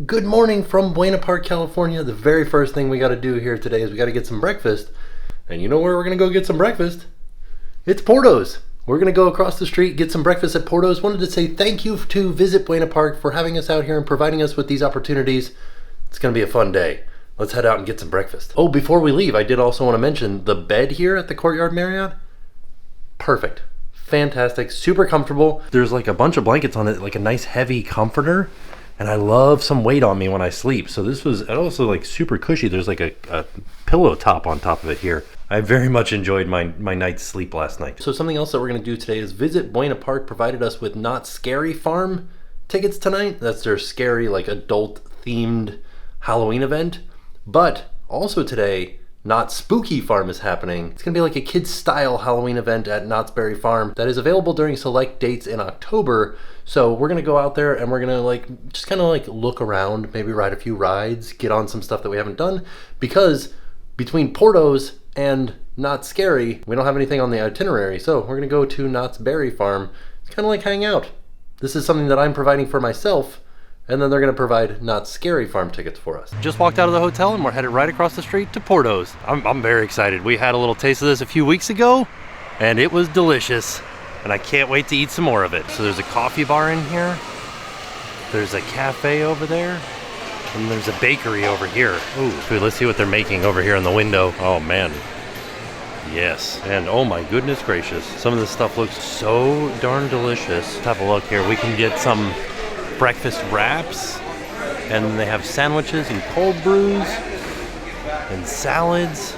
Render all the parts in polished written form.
Good morning from Buena Park, California. The very first thing we got to do here today is we got to get some breakfast. And you know where we're going to go get some breakfast? It's Porto's. We're going to go across the street, get some breakfast at Porto's. Wanted to say thank you to Visit Buena Park for having us out here and providing us with these opportunities. It's going to be a fun day. Let's head out and get some breakfast. Oh, before we leave, I did also want to mention the bed here at the Courtyard Marriott. Perfect. Fantastic. Super comfortable. There's like a bunch of blankets on it, like a nice heavy comforter. And I love some weight on me when I sleep. So this was also like super cushy. There's like a pillow top on top of it here. I very much enjoyed my night's sleep last night. So something else that we're going to do today is Visit Buena Park provided us with Knott Scary Farm tickets tonight. That's their scary, like adult themed Halloween event. But also today, Knott Spooky Farm is happening. It's gonna be like a kids style Halloween event at Knott's Berry Farm that is available during select dates in October. So we're gonna go out there and we're gonna just kind of look around, maybe ride a few rides, get on some stuff that we haven't done, because between Porto's and Not Scary, we don't have anything on the itinerary. So we're gonna go to Knott's Berry Farm. It's kind of like hang out. This is something that I'm providing for myself, and then they're going to provide Not Scary Farm tickets for us. Just walked out of the hotel and we're headed right across the street to Porto's. I'm very excited. We had a little taste of this a few weeks ago and it was delicious. And I can't wait to eat some more of it. So there's a coffee bar in here. There's a cafe over there. And there's a bakery over here. Ooh, dude, let's see what they're making over here in the window. Oh man. Yes, and oh my goodness gracious. Some of this stuff looks so darn delicious. Let's have a look here. We can get some breakfast wraps, and then they have sandwiches and cold brews and salads.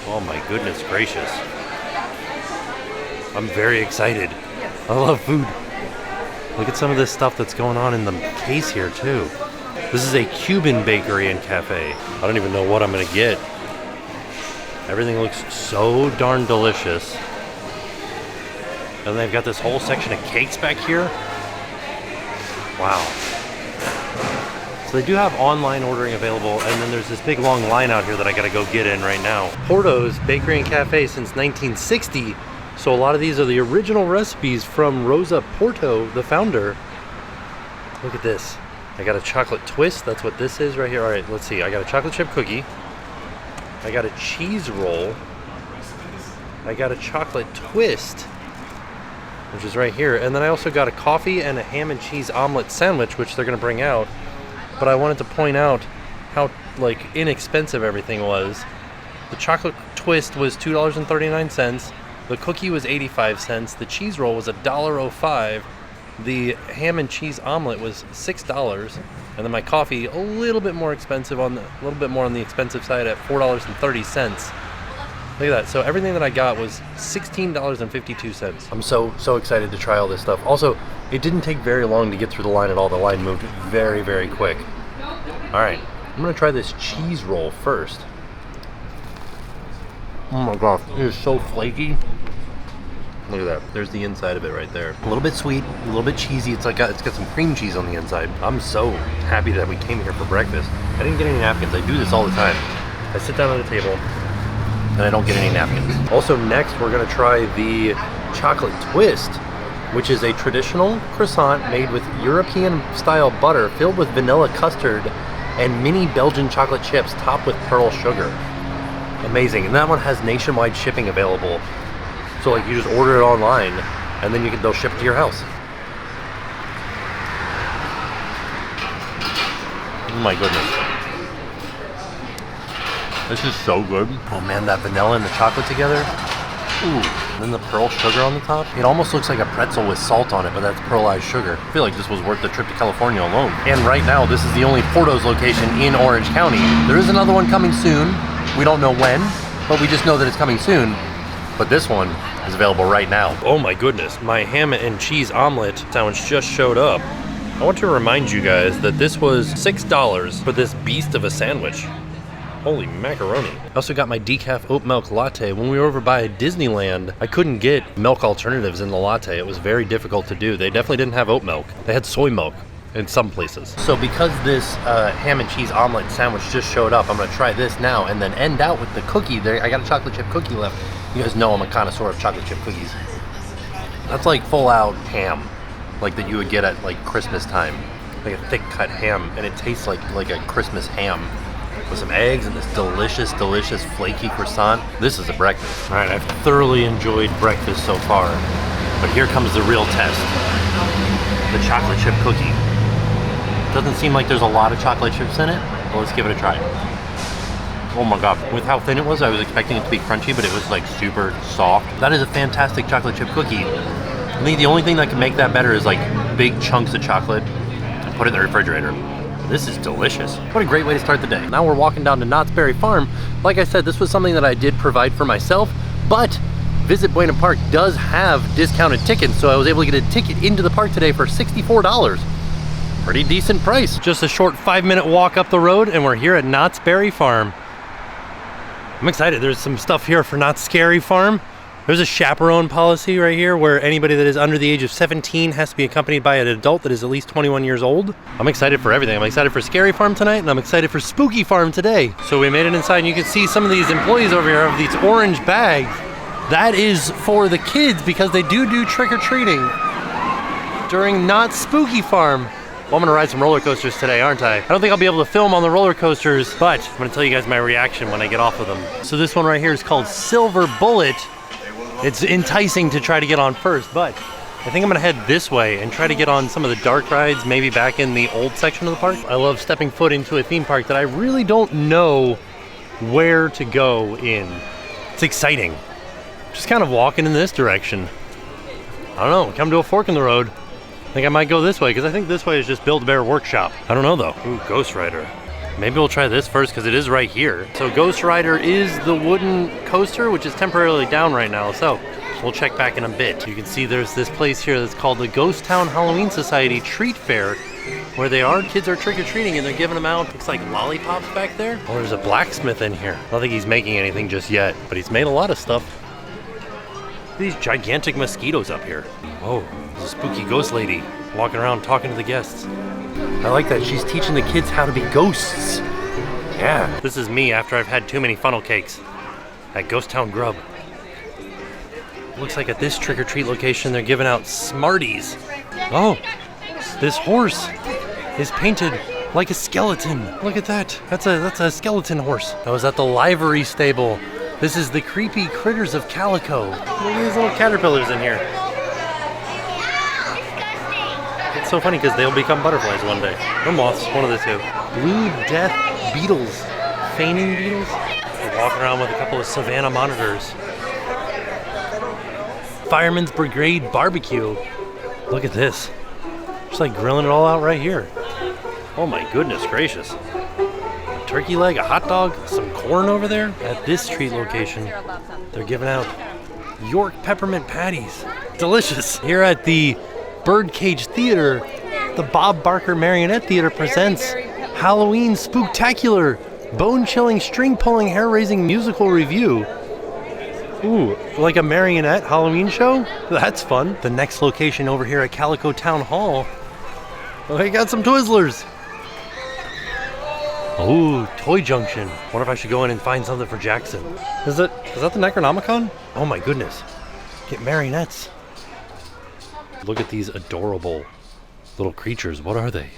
Oh my goodness gracious. I'm very excited. I love food. Look at some of this stuff that's going on in the case here too. This is a Cuban bakery and cafe. I don't even know what I'm gonna get. Everything looks so darn delicious. And they've got this whole section of cakes back here. Wow. So they do have online ordering available, and then there's this big long line out here that I gotta go get in right now. Porto's Bakery and Cafe since 1960. So a lot of these are the original recipes from Rosa Porto, the founder. Look at this. I got a chocolate twist. That's what this is right here. All right, let's see. I got a chocolate chip cookie. I got a cheese roll. I got a chocolate twist, which is right here. And then I also got a coffee and a ham and cheese omelet sandwich, which they're gonna bring out. But I wanted to point out how inexpensive everything was. The chocolate twist was $2.39. The cookie was 85 cents. The cheese roll was $1.05. The ham and cheese omelet was $6. And then my coffee, a little bit more expensive on the expensive side at $4.30. Look at that. So everything that I got was $16.52. I'm so excited to try all this stuff. Also, it didn't take very long to get through the line at all. The line moved very, very quick. All right, I'm gonna try this cheese roll first. Oh my gosh, it is so flaky. Look at that. There's the inside of it right there. A little bit sweet, a little bit cheesy. It's got some cream cheese on the inside. I'm so happy that we came here for breakfast. I didn't get any napkins. I do this all the time. I sit down at a table and I don't get any napkins. Also next, we're gonna try the chocolate twist, which is a traditional croissant made with European style butter filled with vanilla custard and mini Belgian chocolate chips topped with pearl sugar. Amazing. And that one has nationwide shipping available. So you just order it online and then they'll ship it to your house. Oh my goodness. This is so good. Oh man, that vanilla and the chocolate together. Ooh, and then the pearl sugar on the top. It almost looks like a pretzel with salt on it, but that's pearlized sugar. I feel like this was worth the trip to California alone. And right now, this is the only Porto's location in Orange County. There is another one coming soon. We don't know when, but we just know that it's coming soon. But this one is available right now. Oh my goodness, my ham and cheese omelet sandwich just showed up. I want to remind you guys that this was $6 for this beast of a sandwich. Holy macaroni. I also got my decaf oat milk latte. When we were over by Disneyland, I couldn't get milk alternatives in the latte. It was very difficult to do. They definitely didn't have oat milk. They had soy milk in some places. So because this ham and cheese omelet sandwich just showed up, I'm gonna try this now and then end out with the cookie. There, I got a chocolate chip cookie left. You guys know I'm a connoisseur of chocolate chip cookies. That's like full out ham, like that you would get at like Christmas time. like a thick cut ham, and it tastes like a Christmas ham with some eggs and this delicious, delicious flaky croissant. This is a breakfast. All right, I've thoroughly enjoyed breakfast so far, but here comes the real test. The chocolate chip cookie. Doesn't seem like there's a lot of chocolate chips in it, but let's give it a try. Oh my god, with how thin it was, I was expecting it to be crunchy, but it was like super soft. That is a fantastic chocolate chip cookie. I think the only thing that can make that better is like big chunks of chocolate and put it in the refrigerator. This is delicious. What a great way to start the day. Now we're walking down to Knott's Berry Farm. Like I said, this was something that I did provide for myself, but Visit Buena Park does have discounted tickets, so I was able to get a ticket into the park today for $64. Pretty decent price. Just a short 5-minute walk up the road and we're here at Knott's Berry Farm. I'm excited. There's some stuff here for Knott's Scary Farm. There's a chaperone policy right here where anybody that is under the age of 17 has to be accompanied by an adult that is at least 21 years old. I'm excited for everything. I'm excited for Scary Farm tonight and I'm excited for Spooky Farm today. So we made it inside and you can see some of these employees over here have these orange bags. That is for the kids because they do trick-or-treating during Knott's Spooky Farm. Well, I'm gonna ride some roller coasters today, aren't I? I don't think I'll be able to film on the roller coasters, but I'm gonna tell you guys my reaction when I get off of them. So this one right here is called Silver Bullet. It's enticing to try to get on first, but I think I'm gonna head this way and try to get on some of the dark rides, maybe back in the old section of the park. I love stepping foot into a theme park that I really don't know where to go in. It's exciting. Just kind of walking in this direction. I don't know, come to a fork in the road. I think I might go this way, because I think this way is just Build-A-Bear Workshop. I don't know though. Ooh, Ghost Rider. Maybe we'll try this first, because it is right here. So Ghost Rider is the wooden coaster, which is temporarily down right now, so we'll check back in a bit. You can see there's this place here that's called the Ghost Town Halloween Society Treat Fair, where kids are trick-or-treating and they're giving them out, looks like lollipops back there. Oh, there's a blacksmith in here. I don't think he's making anything just yet, but he's made a lot of stuff. These gigantic mosquitoes up here. Oh, there's a spooky ghost lady walking around talking to the guests. I like that she's teaching the kids how to be ghosts. Yeah. This is me after I've had too many funnel cakes at Ghost Town Grub. Looks like at this trick-or-treat location they're giving out Smarties. Oh, this horse is painted like a skeleton. Look at that. That's a skeleton horse. I was at the livery stable. This is the creepy critters of Calico. Look at these little caterpillars in here. It's so funny because they'll become butterflies one day. Or moths, one of the two. Blue death beetles. Feigning beetles. We're walking around with a couple of Savannah monitors. Fireman's Brigade Barbecue. Look at this. Just like grilling it all out right here. Oh my goodness gracious. Turkey leg, a hot dog, some corn over there. At this treat location, they're giving out Yolk peppermint patties. Delicious. Here at the Birdcage Theater, the Bob Barker Marionette Theater presents Halloween Spooktacular, bone-chilling, string-pulling, hair-raising musical review. Ooh, like a marionette Halloween show? That's fun. The next location over here at Calico Town Hall. Oh, they got some Twizzlers. Ooh, Toy Junction. Wonder if I should go in and find something for Jackson. Is that the Necronomicon? Oh my goodness. Get marionettes. Look at these adorable little creatures. What are they?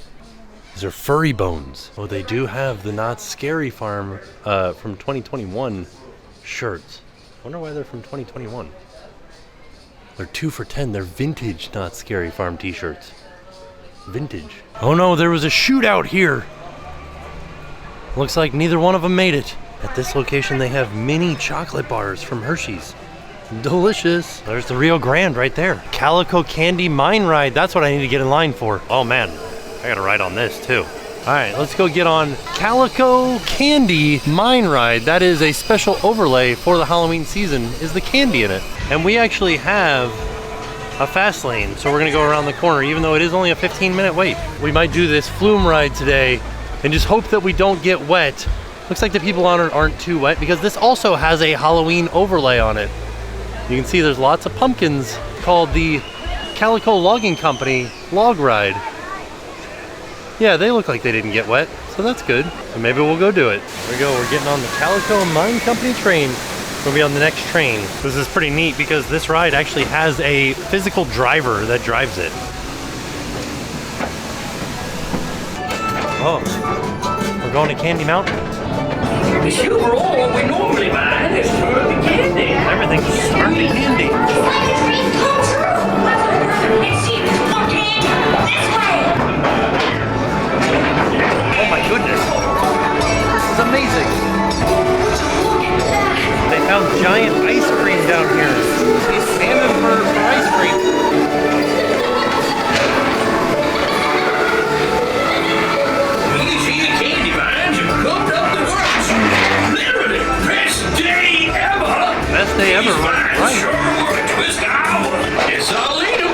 These are furry bones. Oh, they do have the Knott's Scary Farm from 2021 shirts. Wonder why they're from 2021. They're 2 for $10. They're vintage Knott's Scary Farm t-shirts. Vintage. Oh no, there was a shootout here. Looks like neither one of them made it. At this location, they have mini chocolate bars from Hershey's. Delicious. There's the Rio Grande right there. Calico Candy Mine Ride. That's what I need to get in line for. Oh man, I gotta ride on this too. All right, let's go get on Calico Candy Mine Ride. That is a special overlay for the Halloween season, is the candy in it. And we actually have a fast lane, so we're gonna go around the corner, even though it is only a 15-minute wait. We might do this flume ride today and just hope that we don't get wet. Looks like the people on it aren't too wet because this also has a Halloween overlay on it. You can see there's lots of pumpkins called the Calico Logging Company Log Ride. Yeah, they look like they didn't get wet, so that's good. So maybe we'll go do it. There we go, we're getting on the Calico Mine Company train. We'll be on the next train. This is pretty neat because this ride actually has a physical driver that drives it. Oh, we're going to Candy Mountain. The silver ore we normally mine is turned to candy. Everything's turned to candy. It's like a dream come true. It seems more candy this way. Oh my goodness. This is amazing. They found giant ice cream down here. He's standing for ice cream. These here candy mines have cooked up the works. Literally, best day ever. Best day ever, These mines right? sure were a twist hour. Yes, I'll eat 'em.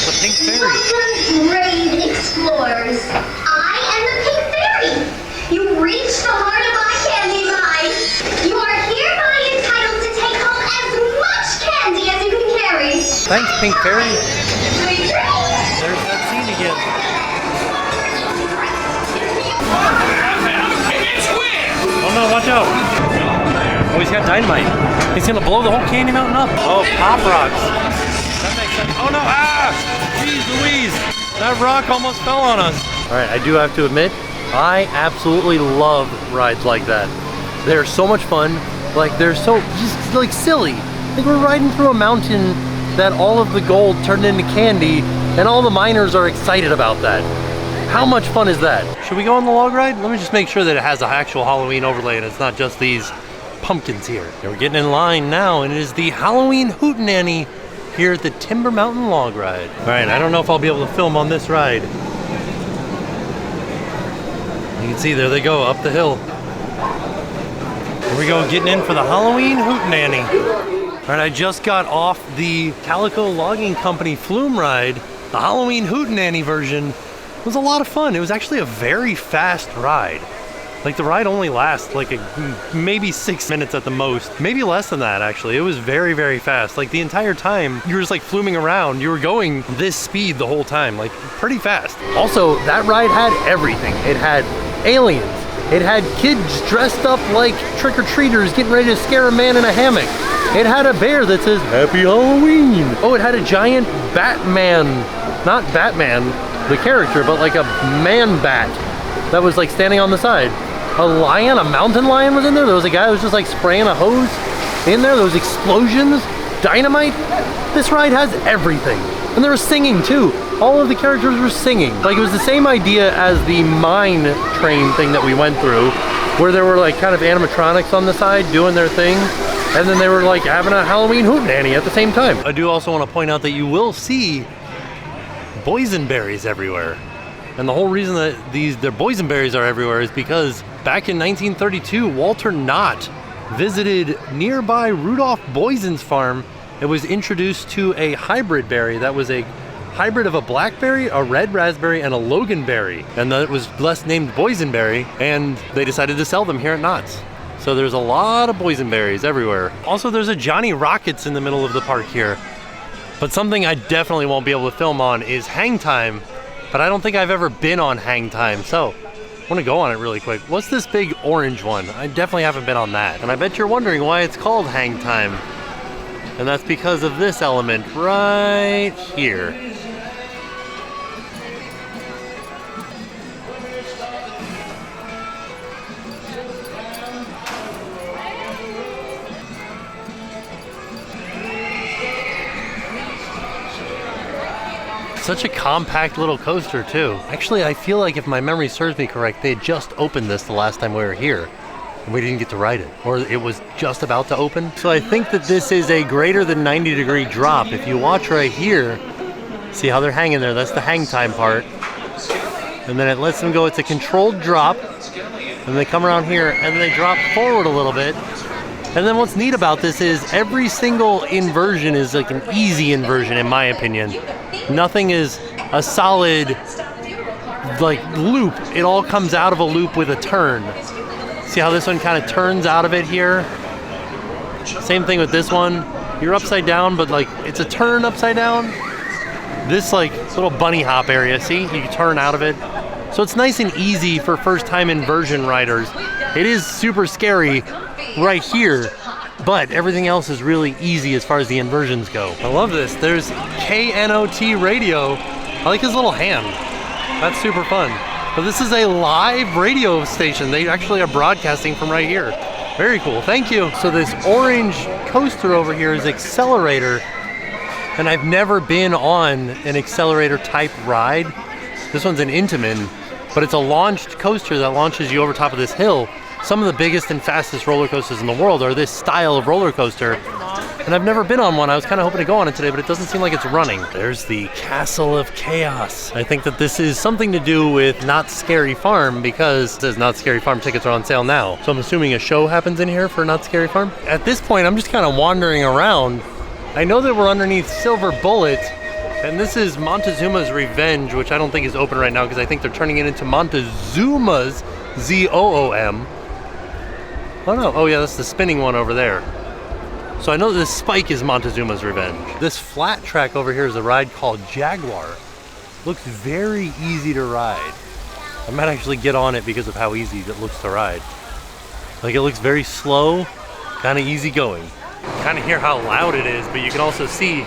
The pink fairy. Welcome, brave explorers. I am the Pink Fairy. You reached the heart of my candy mine. You are hereby entitled to take home as much candy as you can carry. Thanks, Pink Fairy. Sweet dreams. There's that scene again. And it's win. Oh no, watch out. Oh, he's got dynamite. He's gonna blow the whole Candy Mountain up. Oh, Pop Rocks. That makes sense. Oh no, ah! Jeez Louise. That rock almost fell on us. All right, I do have to admit, I absolutely love rides like that. They're so much fun. Like, they're so just like silly. Like, we're riding through a mountain that all of the gold turned into candy, and all the miners are excited about that. How much fun is that? Should we go on the log ride? Let me just make sure that it has an actual Halloween overlay and it's not just these pumpkins here. And we're getting in line now, and it is the Halloween Hootenanny here at the Timber Mountain Log Ride. All right, I don't know if I'll be able to film on this ride. You can see, there they go, up the hill. Here we go, getting in for the Halloween Hootenanny. All right, I just got off the Calico Logging Company Flume ride. The Halloween Hootenanny version was a lot of fun. It was actually a very fast ride. Like, the ride only lasts like maybe 6 minutes at the most. Maybe less than that, actually. It was very, very fast. Like, the entire time, you were just like fluming around. You were going this speed the whole time, like pretty fast. Also, that ride had everything. It had aliens. It had kids dressed up like trick-or-treaters getting ready to scare a man in a hammock. It had a bear that says, Happy Halloween. Oh, it had a giant Batman, not Batman, the character, but like a man bat that was like standing on the side. A lion, a mountain lion was in there. There was a guy who was just like spraying a hose in there. There was explosions, dynamite. This ride has everything. And there was singing too. All of the characters were singing. Like, it was the same idea as the mine train thing that we went through, where there were like kind of animatronics on the side doing their thing. And then they were like having a Halloween hootenanny at the same time. I do also want to point out that you will see boysenberries everywhere. And the whole reason that their boysenberries are everywhere is because back in 1932, Walter Knott visited nearby Rudolph Boysen's farm and was introduced to a hybrid berry that was a hybrid of a blackberry, a red raspberry, and a loganberry. And that was thus named boysenberry, and they decided to sell them here at Knott's. So there's a lot of boysenberries everywhere. Also, there's a Johnny Rockets in the middle of the park here. But something I definitely won't be able to film on is Hang Time. But I don't think I've ever been on Hang Time, so I want to go on it really quick. What's this big orange one? I definitely haven't been on that. And I bet you're wondering why it's called Hang Time. And that's because of this element right here. Such a compact little coaster too. Actually, I feel like if my memory serves me correct, they had just opened this the last time we were here. And we didn't get to ride it. Or it was just about to open. So I think that this is a greater than 90-degree drop. If you watch right here, see how they're hanging there? That's the hang time part. And then it lets them go. It's a controlled drop. And they come around here and they drop forward a little bit. And then what's neat about this is every single inversion is like an easy inversion in my opinion. Nothing is a solid like loop. It all comes out of a loop with a turn. See how this one kind of turns out of it here? Same thing with this one. You're upside down, but like it's a turn upside down. This like little bunny hop area, see? You turn out of it. So it's nice and easy for first time inversion riders. It is super scary right here, but everything else is really easy as far as the inversions go. I love this. There's KNOT radio. I like his little hand. That's super fun. But this is a live radio station. They actually are broadcasting from right here. Very cool, thank you. So this orange coaster over here is Accelerator, and I've never been on an Accelerator type ride. This one's an Intamin, but it's a launched coaster that launches you over top of this hill. Some of the biggest and fastest roller coasters in the world are this style of roller coaster, and I've never been on one. I was kind of hoping to go on it today, but it doesn't seem like it's running. There's the Castle of Chaos. I think that this is something to do with Knott's Scary Farm, because it says Knott's Scary Farm tickets are on sale now. So I'm assuming a show happens in here for Knott's Scary Farm. At this point, I'm just kind of wandering around. I know that we're underneath Silver Bullet, and this is Montezuma's Revenge, which I don't think is open right now because I think they're turning it into Montezuma's ZOOM. Oh no, oh yeah, that's the spinning one over there. So I know this spike is Montezuma's Revenge. This flat track over here is a ride called Jaguar. Looks very easy to ride. I might actually get on it because of how easy it looks to ride. Like, it looks very slow, kind of easy going. Kind of hear how loud it is, but you can also see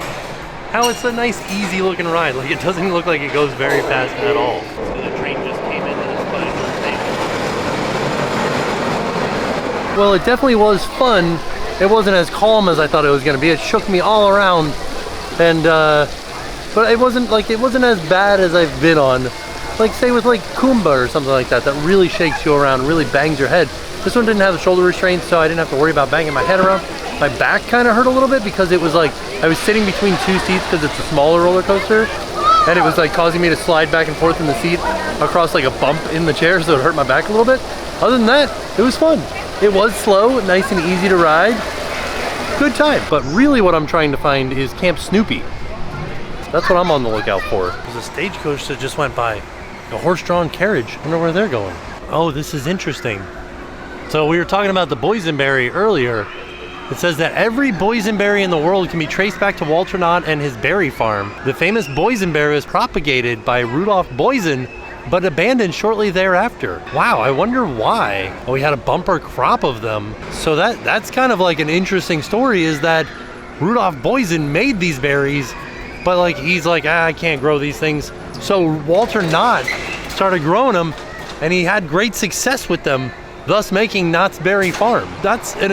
how it's a nice easy looking ride. Like, it doesn't look like it goes very fast at all. So the train just came into this particular station. Well, it definitely was fun. It wasn't as calm as I thought it was going to be. It shook me all around, and but it wasn't as bad as I've been on, like say with like Kumba or something like that, that really shakes you around, really bangs your head. This one didn't have the shoulder restraints, so I didn't have to worry about banging my head around. My back kind of hurt a little bit because it was like I was sitting between two seats because it's a smaller roller coaster, and it was like causing me to slide back and forth in the seat across like a bump in the chair, so it hurt my back a little bit. Other than that, it was fun. It was slow, nice and easy to ride. Good time. But really what I'm trying to find is Camp Snoopy. That's what I'm on the lookout for. There's a stagecoach that just went by. A horse-drawn carriage. I wonder where they're going. Oh, this is interesting. So we were talking about the boysenberry earlier. It says that every boysenberry in the world can be traced back to Walter Knott and his berry farm. The famous boysenberry was propagated by Rudolf Boysen, but abandoned shortly thereafter. Wow, I wonder why. Oh, we had a bumper crop of them. So that's kind of like an interesting story, is that Rudolf Boysen made these berries, but like he's like, I can't grow these things. So Walter Knott started growing them, and he had great success with them, thus making Knott's Berry Farm. That's an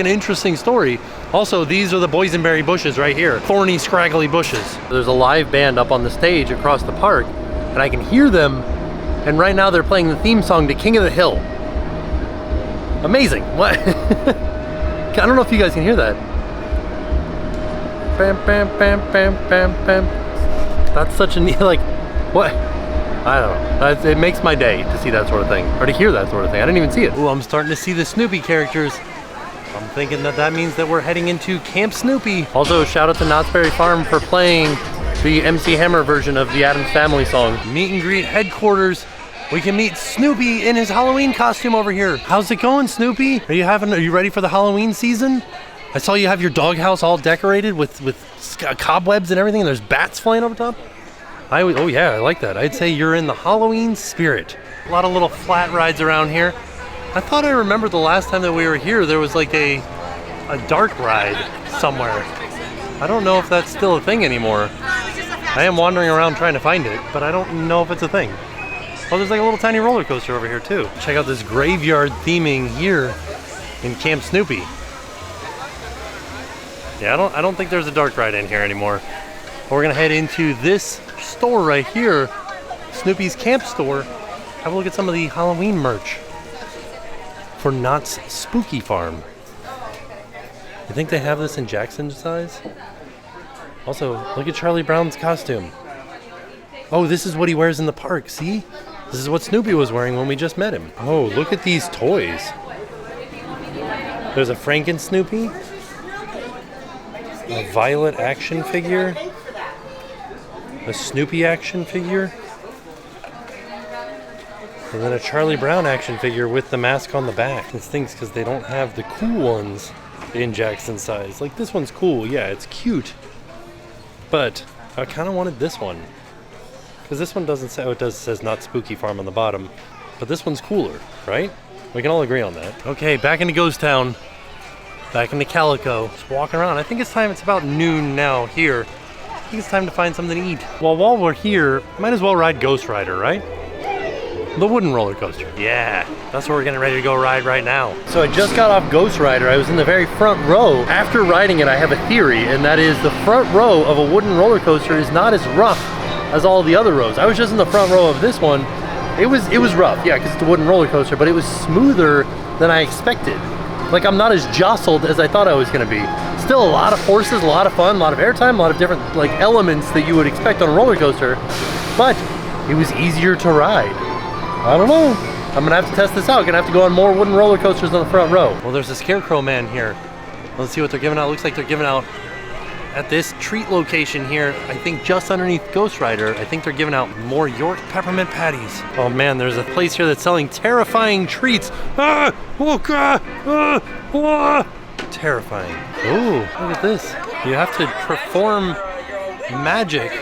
interesting story. Also, these are the boysenberry bushes right here. Thorny, scraggly bushes. There's a live band up on the stage across the park, and I can hear them, and right now they're playing the theme song to King of the Hill. Amazing. What? I don't know if you guys can hear that. Bam, bam, bam, bam, bam, bam. That's such a neat, like, what? I don't know. It makes my day to see that sort of thing, or to hear that sort of thing. I didn't even see it. Ooh, I'm starting to see the Snoopy characters. I'm thinking that means that we're heading into Camp Snoopy. Also, shout out to Knott's Berry Farm for playing the MC Hammer version of the Addams Family song. Meet and greet headquarters. We can meet Snoopy in his Halloween costume over here. How's it going, Snoopy? Are you ready for the Halloween season? I saw you have your doghouse all decorated with cobwebs and everything, and there's bats flying over top. Oh yeah, I like that. I'd say you're in the Halloween spirit. A lot of little flat rides around here. I thought I remembered the last time that we were here, there was like a dark ride somewhere. I don't know if that's still a thing anymore. I am wandering around trying to find it, but I don't know if it's a thing. Oh, there's like a little tiny roller coaster over here too. Check out this graveyard theming here in Camp Snoopy. Yeah, I don't think there's a dark ride in here anymore. We're gonna head into this store right here, Snoopy's Camp Store. Have a look at some of the Halloween merch for Knott's Spooky Farm. You think they have this in Jackson size? Also, look at Charlie Brown's costume. Oh, this is what he wears in the park, see? This is what Snoopy was wearing when we just met him. Oh, look at these toys. There's a Franken Snoopy, a Violet action figure, a Snoopy action figure, and then a Charlie Brown action figure with the mask on the back. This stinks because they don't have the cool ones in Jackson size. Like, this one's cool, yeah, it's cute. But I kind of wanted this one. Because this one doesn't say, it says Knott's Spooky Farm on the bottom. But this one's cooler, right? We can all agree on that. Okay, back into Ghost Town. back into Calico. Just walking around. I think it's time, it's about noon now here. I think it's time to find something to eat. Well, while we're here, might as well ride Ghost Rider, right? The wooden roller coaster. Yeah, that's what we're getting ready to go ride right now. So I just got off Ghost Rider. I was in the very front row. After riding it, I have a theory, and that is the front row of a wooden roller coaster is not as rough as all the other rows. I was just in the front row of this one. It was rough, yeah, because it's a wooden roller coaster, but it was smoother than I expected. Like, I'm not as jostled as I thought I was gonna be. Still a lot of forces, a lot of fun, a lot of airtime, a lot of different like elements that you would expect on a roller coaster, but it was easier to ride. I don't know. I'm gonna have to test this out. Gonna have to go on more wooden roller coasters on the front row. Well, there's a Scarecrow Man here. Let's see what they're giving out. Looks like they're giving out at this treat location here, I think just underneath Ghost Rider, I think they're giving out more York peppermint patties. Oh man, there's a place here that's selling terrifying treats. Terrifying. Ooh, look at this. You have to perform magic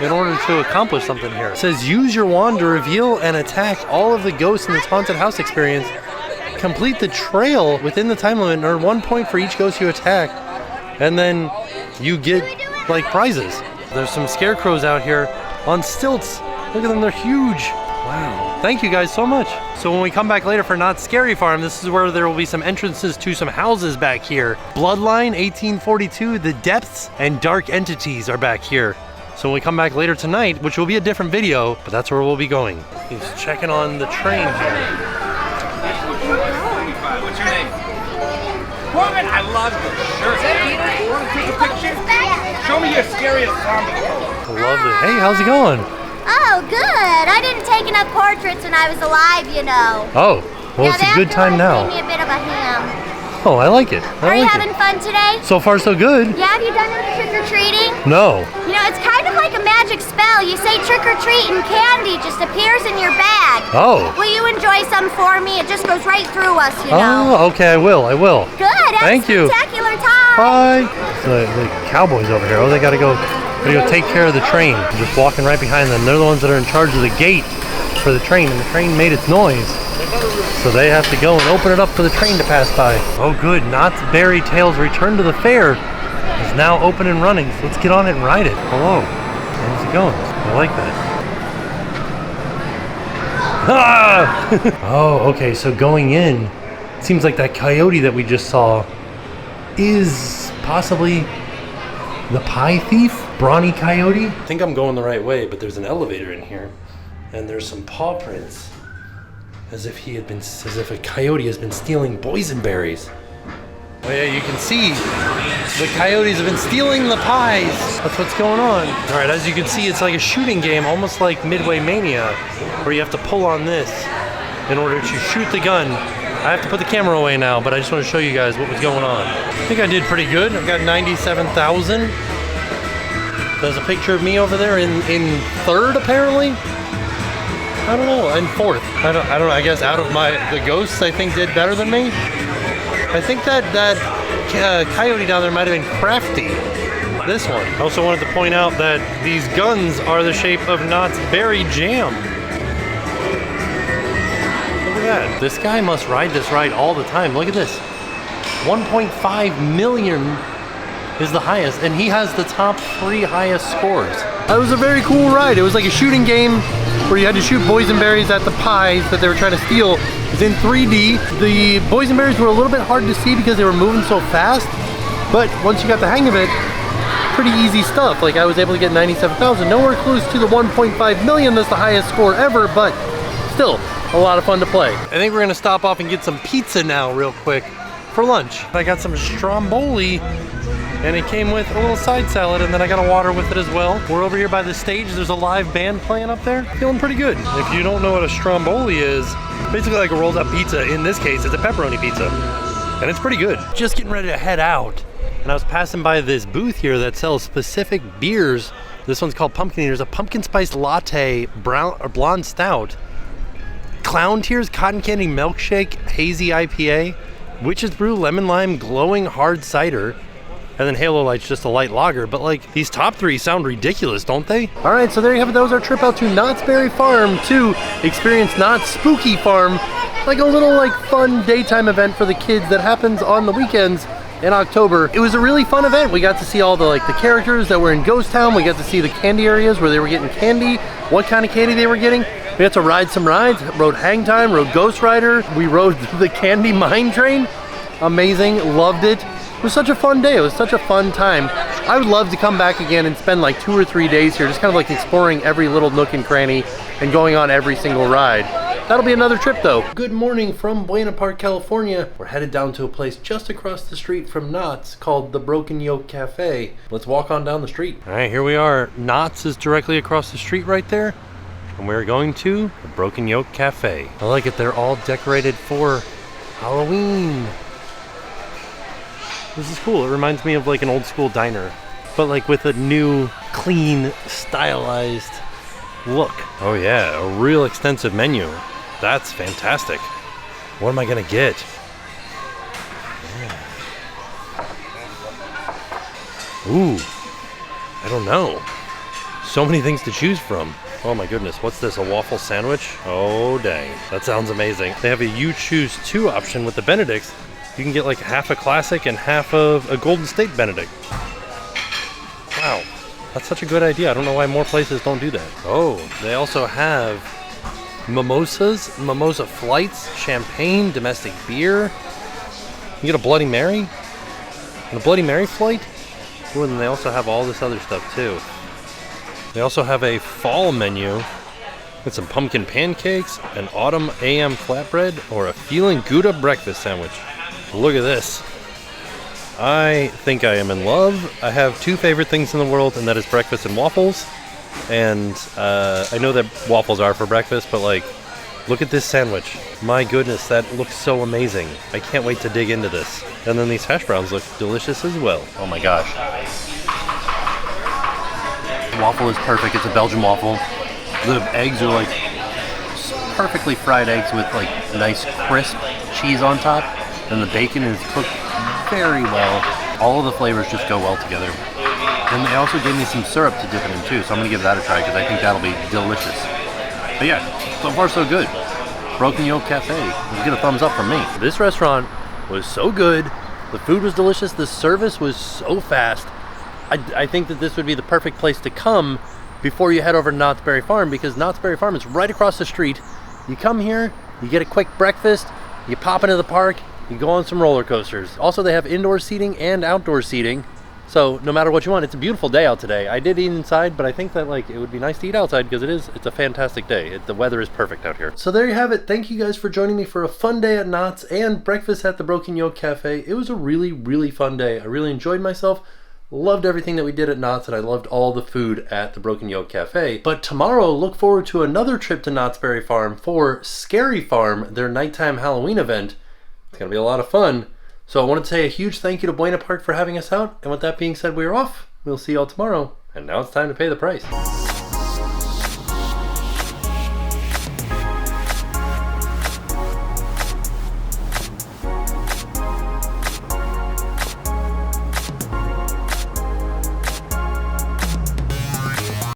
in order to accomplish something here. It says use your wand to reveal and attack all of the ghosts in this haunted house experience. Complete the trail within the time limit and earn 1 point for each ghost you attack. And then you get like prizes. There's some scarecrows out here on stilts. Look at them, they're huge. Wow. Thank you guys so much. So when we come back later for Knott's Scary Farm, this is where there will be some entrances to some houses back here. Bloodline, 1842, The Depths, and Dark Entities are back here. So when we come back later tonight, which will be a different video, but that's where we'll be going. He's checking on the train here. What's your name? Woman, I love you. Sure. Is that Peter? You want to take a picture? Show me your scariest zombie. I love it. Hey, how's it going? Oh, good. I didn't take enough portraits when I was alive, you know. Oh, well, it's a good time now. Give me a bit of a ham. Oh, I like it. Are you having fun today? So far, so good. Yeah, have you done any trick-or-treating? No. You know, it's kind of like a magic spell. You say trick-or-treat and candy just appears in your bag. Oh. Will you enjoy some for me? It just goes right through us, you know. Oh, okay, I will. Good. Thank you. Spectacular time. Bye. The cowboys over here. Oh, they gotta go take care of the train. I'm just walking right behind them. They're the ones that are in charge of the gate for the train, and the train made its noise. So they have to go and open it up for the train to pass by. Oh good, Knott's Berry Tales Return to the Fair is now open and running. So let's get on it and ride it. Hello, how's it going? I like that. Ah! Oh, okay, so going in, it seems like that coyote that we just saw is possibly the pie thief, Brawny Coyote. I think I'm going the right way, but there's an elevator in here, and there's some paw prints. As if a coyote has been stealing boysenberries. Oh yeah, you can see the coyotes have been stealing the pies. That's what's going on. All right, as you can see, it's like a shooting game, almost like Midway Mania, where you have to pull on this in order to shoot the gun. I have to put the camera away now, but I just want to show you guys what was going on. I think I did pretty good. I've got 97,000. There's a picture of me over there in third, apparently. I don't know, in fourth. I don't know, I guess out of the ghosts I think did better than me. I think that coyote down there might have been crafty. This one. I also wanted to point out that these guns are the shape of Knott's Berry Jam. Look at that. This guy must ride this ride all the time. Look at this. 1.5 million is the highest, and he has the top 3 highest scores. That was a very cool ride. It was like a shooting game where you had to shoot boysenberries at the pies that they were trying to steal. It's in 3D. The boysenberries were a little bit hard to see because they were moving so fast, but once you got the hang of it, pretty easy stuff. Like I was able to get 97,000. Nowhere close to the 1.5 million that's the highest score ever, but still a lot of fun to play. I think we're gonna stop off and get some pizza now real quick for lunch. I got some stromboli, and it came with a little side salad, and then I got a water with it as well. We're over here by the stage. There's a live band playing up there. Feeling pretty good. If you don't know what a stromboli is, basically like a rolled up pizza. In this case, it's a pepperoni pizza, and it's pretty good. Just getting ready to head out, and I was passing by this booth here that sells specific beers. This one's called Pumpkin Eaters, a pumpkin spice latte, brown or blonde stout, Clown Tears cotton candy milkshake, hazy IPA, Witch's Brew lemon lime glowing hard cider, and then Halo Light's just a light lager. But like, these top 3 sound ridiculous, don't they? All right, so there you have it. That was our trip out to Knott's Berry Farm to experience Knott's Spooky Farm. like a little like fun daytime event for the kids that happens on the weekends in October. It was a really fun event. We got to see all the characters that were in Ghost Town. We got to see the candy areas where they were getting candy, what kind of candy they were getting. We got to ride some rides, rode Hang Time, rode Ghost Rider. We rode the Candy Mine Train. Amazing, loved it. It was such a fun day. It was such a fun time. I would love to come back again and spend like 2 or 3 days here, just kind of like exploring every little nook and cranny and going on every single ride. That'll be another trip though. Good morning from Buena Park, California. We're headed down to a place just across the street from Knott's called the Broken Yolk Cafe. Let's walk on down the street. All right, here we are. Knott's is directly across the street right there. And we're going to the Broken Yolk Cafe. I like it. They're all decorated for Halloween. This is cool. It reminds me of like an old school diner, but like with a new, clean, stylized look. Oh yeah, a real extensive menu. That's fantastic. What am I gonna get? Yeah. Ooh, I don't know. So many things to choose from. Oh my goodness, what's this, a waffle sandwich? Oh dang, that sounds amazing. They have a you choose 2 option with the Benedicts. You can get like half a classic and half of a Golden State Benedict. Wow, that's such a good idea. I don't know why more places don't do that. Oh, they also have mimosas, mimosa flights, champagne, domestic beer. You get a Bloody Mary and a Bloody Mary flight. Ooh, and then they also have all this other stuff too. They also have a fall menu with some pumpkin pancakes, an autumn AM flatbread, or a feeling Gouda breakfast sandwich. Look at this. I think I am in love. I have 2 favorite things in the world, and that is breakfast and waffles. And I know that waffles are for breakfast, but like, look at this sandwich. My goodness, that looks so amazing. I can't wait to dig into this. And then these hash browns look delicious as well. Oh my gosh. The waffle is perfect. It's a Belgian waffle. The eggs are like perfectly fried eggs with like nice crisp cheese on top. And the bacon is cooked very well. All of the flavors just go well together. And they also gave me some syrup to dip it in too, so I'm gonna give that a try because I think that'll be delicious. But yeah, so far so good. Broken Yolk Cafe, let's get a thumbs up from me. This restaurant was so good. The food was delicious. The service was so fast. I think that this would be the perfect place to come before you head over to Knott's Berry Farm, because Knott's Berry Farm is right across the street. You come here, you get a quick breakfast, you pop into the park, you go on some roller coasters. Also, they have indoor seating and outdoor seating. So no matter what you want, it's a beautiful day out today. I did eat inside, but I think that like it would be nice to eat outside because it's a fantastic day. The weather is perfect out here. So there you have it. Thank you guys for joining me for a fun day at Knott's and breakfast at the Broken Yolk Cafe. It was a really, really fun day. I really enjoyed myself. Loved everything that we did at Knott's, and I loved all the food at the Broken Yolk Cafe. But tomorrow, look forward to another trip to Knott's Berry Farm for Scary Farm, their nighttime Halloween event. It's gonna be a lot of fun. So I want to say a huge thank you to Buena Park for having us out. And with that being said, we're off. We'll see y'all tomorrow. And now it's time to pay the price.